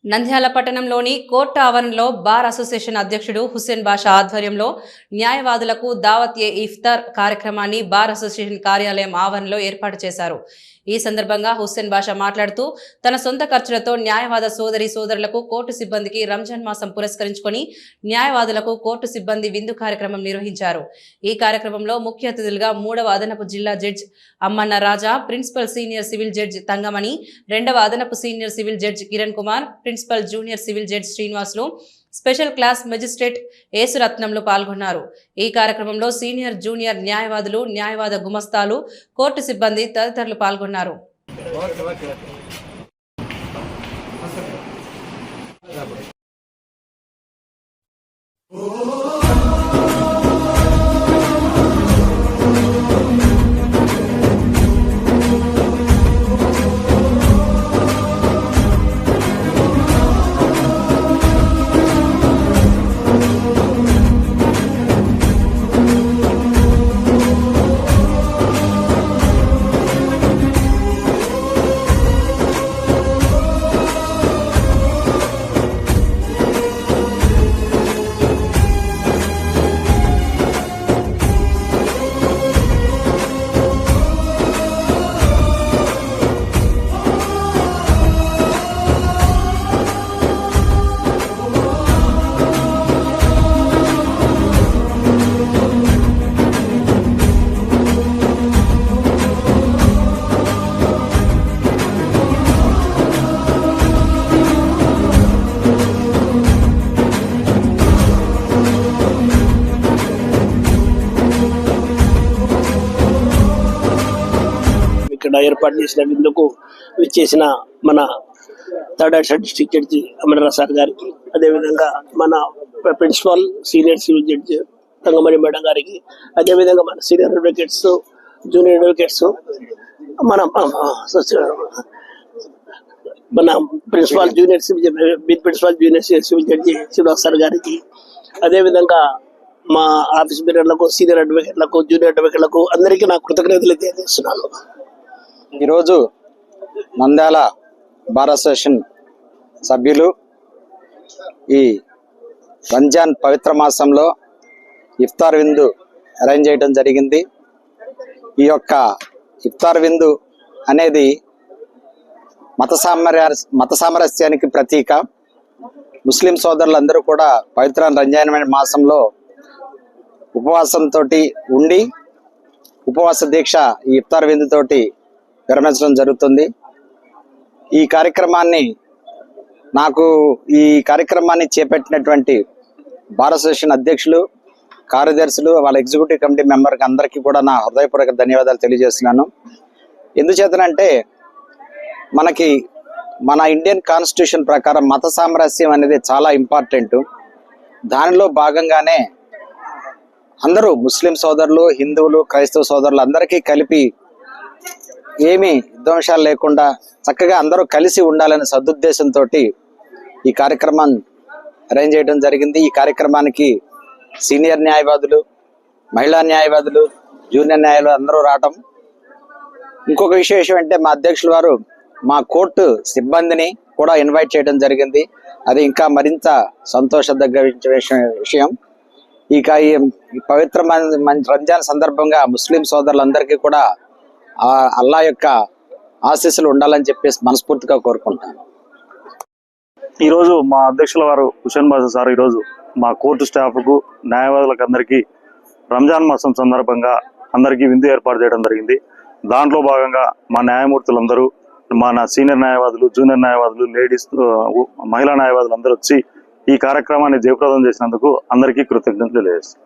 నంద్యాల పట్టణంలోని కోర్టు ఆవరణలో bar association అధ్యక్షుడు హుస్సేన్ బాషా ఆధ్వర్యంలో న్యాయవాదులకు దావత్-ఏ-ఇఫ్తార్ కార్యక్రమాన్ని బార్ అసోసియేషన్ కార్యాలయం ఆవరణలో ఏర్పాటు చేశారు. ఈ సందర్భంగా హుస్సేన్ బాషా మాట్లాడుతూ తన సొంత ఖర్చులతో న్యాయవాద సోదరులకు కోర్టు సిబ్బందికి రంజాన్ మాసం పురస్కరించుకొని న్యాయవాదులకు కోర్టు సిబ్బంది విందు కార్యక్రమం నిర్వహించారు. ఈ కార్యక్రమంలో ముఖ్య అతిథులుగా 3వ అదనపు జిల్లా judge Ammanna Raja, principal senior civil judge Thangamani, 2వ అదనపు senior civil judge Kiran Kumar, principal junior civil judge Srinivasulu, special class magistrate ఏసురత్నంలు పాల్గొన్నారు. ఈ కార్యక్రమంలో సీనియర్ జూనియర్ న్యాయవాదులు, న్యాయవాద గుమస్తాలు, కోర్టు సిబ్బంది తదితరులు పాల్గొన్నారు. ఇక్కడ ఏర్పాటు చేసిన విందుకు విచ్చేసిన మన third additional district judge Amararao sir గారికి, అదేవిధంగా మన principal senior civil judge Thangamani madam గారికి, అదేవిధంగా మన సీనియర్ అడ్వకేట్స్, జూనియర్ అడ్వకేట్స్, మన principal junior civil judge Srinivas sir గారికి, అదేవిధంగా మా ఆఫీస్ బీరర్లకు, సీనియర్ అడ్వకేట్లకు, జూనియర్ అడ్వకేట్లకు అందరికీ నా కృతజ్ఞతలు తెలియజేస్తున్నాను. ఈరోజు నంద్యాల బార్ అసోసియేషన్ సభ్యులు ఈ రంజాన్ పవిత్ర మాసంలో ఇఫ్తార్ విందు అరేంజ్ చేయడం జరిగింది. ఈ యొక్క ఇఫ్తార్ విందు అనేది మత సామరస్యానికి ప్రతీక. ముస్లిం సోదరులందరూ కూడా పవిత్ర రంజాన్ మాసంలో ఉపవాసంతో ఉండి ఉపవాస దీక్ష ఈ ఇఫ్తార్ విందుతోటి విరమించడం జరుగుతుంది. ఈ కార్యక్రమాన్ని చేపట్టినటువంటి బార్ అసోసియేషన్ అధ్యక్షులు, కార్యదర్శులు, వాళ్ళ ఎగ్జిక్యూటివ్ కమిటీ మెంబర్కి అందరికీ కూడా నా హృదయపూర్వక ధన్యవాదాలు తెలియజేస్తున్నాను. ఎందుచేతనంటే మన ఇండియన్ కాన్స్టిట్యూషన్ ప్రకారం మత సామరస్యం అనేది చాలా ఇంపార్టెంట్. దానిలో భాగంగానే అందరూ ముస్లిం సోదరులు, హిందువులు, క్రైస్తవ సోదరులు అందరికీ కలిపి ఏమీ విధ్వంసాలు లేకుండా చక్కగా అందరూ కలిసి ఉండాలనే సదుద్దేశంతో ఈ కార్యక్రమాన్ని అరేంజ్ చేయడం జరిగింది. ఈ కార్యక్రమానికి సీనియర్ న్యాయవాదులు, మహిళా న్యాయవాదులు, జూనియర్ న్యాయవాదులు అందరూ రావటం. ఇంకొక విశేషం అంటే మా అధ్యక్షుల వారు మా కోర్టు సిబ్బందిని కూడా ఇన్వైట్ చేయడం జరిగింది. అది ఇంకా మరింత సంతోషదగ్గ విషయం. ఇక ఈ పవిత్ర రంజాన్ సందర్భంగా ముస్లిం సోదరులందరికీ కూడా అల్లా యొక్క ఆశీస్సులు ఉండాలని చెప్పేసి మనస్ఫూర్తిగా కోరుకుంటాను. ఈరోజు మా అధ్యక్షుల వారు హుస్సేన్ బాషా సార్ ఈరోజు మా కోర్టు స్టాఫ్కు, న్యాయవాదులకు అందరికీ రంజాన్ మాసం సందర్భంగా అందరికీ విందు ఏర్పాటు చేయడం జరిగింది. దాంట్లో భాగంగా మా న్యాయమూర్తులందరూ, మన సీనియర్ న్యాయవాదులు, జూనియర్ న్యాయవాదులు, లేడీస్, మహిళా న్యాయవాదులు అందరూ వచ్చి ఈ కార్యక్రమాన్ని జయప్రదం చేసినందుకు అందరికీ కృతజ్ఞతలు తెలియజేస్తాం.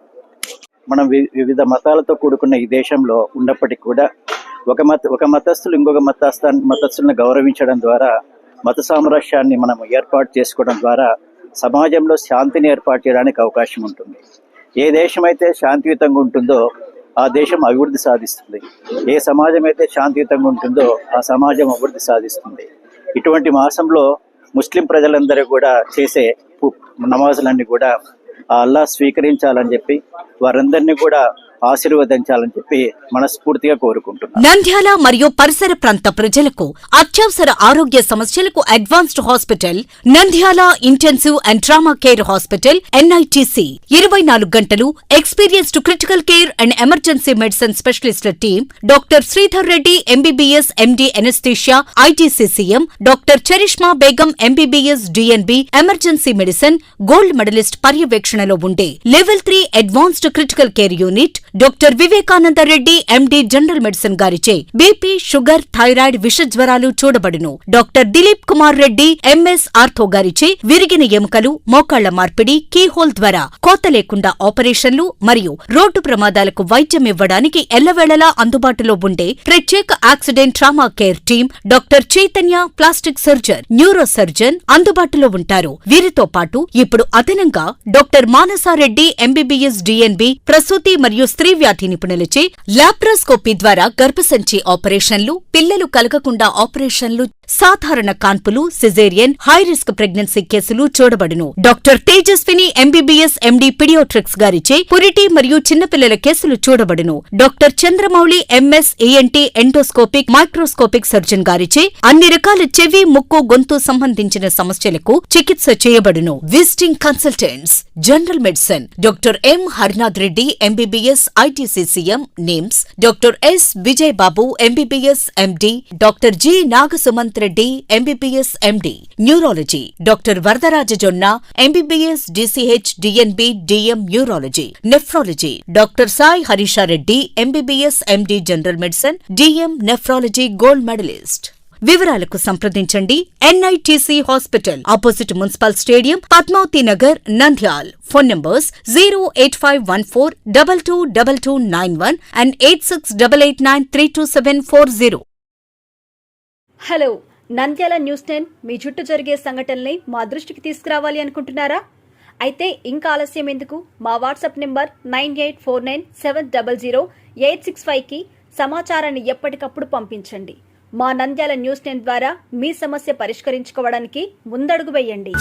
మనం వివిధ మతాలతో కూడుకున్న ఈ దేశంలో ఉన్నప్పటికీ కూడా ఒక మతస్థులు ఇంకొక మతస్థులను గౌరవించడం ద్వారా, మత సామరస్యాన్ని మనం ఏర్పాటు చేసుకోవడం ద్వారా సమాజంలో శాంతిని ఏర్పాటు చేయడానికి అవకాశం ఉంటుంది. ఏ దేశం అయితే శాంతియుతంగా ఉంటుందో ఆ దేశం అభివృద్ధి సాధిస్తుంది. ఏ సమాజం అయితే శాంతియుతంగా ఉంటుందో ఆ సమాజం అభివృద్ధి సాధిస్తుంది. ఇటువంటి మాసంలో ముస్లిం ప్రజలందరూ కూడా చేసే నమాజులన్నీ కూడా అల్లా స్వీకరించాలని చెప్పి వారందరినీ కూడా ఆశీర్వదించాలని చెప్పి మనస్ఫూర్తిగా కోరుకుంటున్నాను. నంద్యాల మరియు పరిసర ప్రాంత ప్రజలకు అత్యవసర ఆరోగ్య సమస్యలకు advanced hospital Nandyal intensive and trauma care hospital NITC 24 గంటలు experienced critical care and emergency medicine specialist team doctor Sridhar Reddy MBBS MD anaesthesia ITCCM doctor Charishma Begum MBBS DNB emergency medicine gold medalist పర్యవేక్షణలో ఉండే level 3 advanced critical care unit doctor Vivekananda Reddy MD general medicine గారిచే BP sugar thyroid విష జ్వరాలు చూడబడును. Doctor Dilip Kumar Reddy MS ortho గారిచే విరిగిన ఎముకలు మోకాళ్ల మార్పిడి కీహోల్ ద్వారా కోత లేకుండా ఆపరేషన్లు మరియు రోడ్డు ప్రమాదాలకు వైద్యం ఇవ్వడానికి ఎల్లవేళలా అందుబాటులో ఉండే ప్రత్యేక accident trauma care team doctor Chaitanya plastic surgeon neuro surgeon అందుబాటులో ఉంటారు. వీరితో పాటు ఇప్పుడు అదనంగా డాక్టర్ మానసారెడ్డి MBBS DNB ప్రసూతి మరియు స్త్రీ వ్యాధి నిపుణులచే లాప్రోస్కోపీ ద్వారా గర్భసంచి ఆపరేషన్లు పిల్లలు కలగకుండా ఆపరేషన్లు సాధారణ కాన్పులు సిజేరియన్ హై రిస్క్ ప్రెగ్నెన్సీ కేసులు చూడబడును. Doctor Tejaswini MBBS MD paediatrics గారిచే పురిటి మరియు చిన్నపిల్లల కేసులు చూడబడును. Doctor Chandramouli MS ENT endoscopic microscopic surgeon గారిచే అన్ని రకాల చెవి ముక్కు గొంతు సంబంధించిన సమస్యలకు చికిత్స చేయబడును. Visiting consultants general medicine doctor M Harinath Reddy MBBS ITCCM NIMS doctor S Vijay Babu MBBS MD doctor G Nagasumanth Reddy MBBS MD neurology doctor Varadaraja Jonna MBBS DCH DNB DM neurology nephrology doctor Sai Harishareddy MBBS MD general medicine DM nephrology gold medalist. వివరాలకు సంప్రదించండి NITC hospital opposite municipal stadium Padmavathi Nagar Nandyal. Phone numbers 08514222291 and 8688932740. Hello, Nandyal news 10 మీ చుట్టూ జరిగే సంఘటనల్ని మా దృష్టికి తీసుకురావాలి అనుకుంటున్నారా? అయితే ఇంకా ఆలస్యం ఎందుకు? మా వాట్సాప్ నెంబర్ 9849700865కి సమాచారాన్ని ఎప్పటికప్పుడు పంపించండి. మా నంద్యాల న్యూస్ 10 ద్వారా మీ సమస్య పరిష్కరించుకోవడానికి ముందడుగు వేయండి.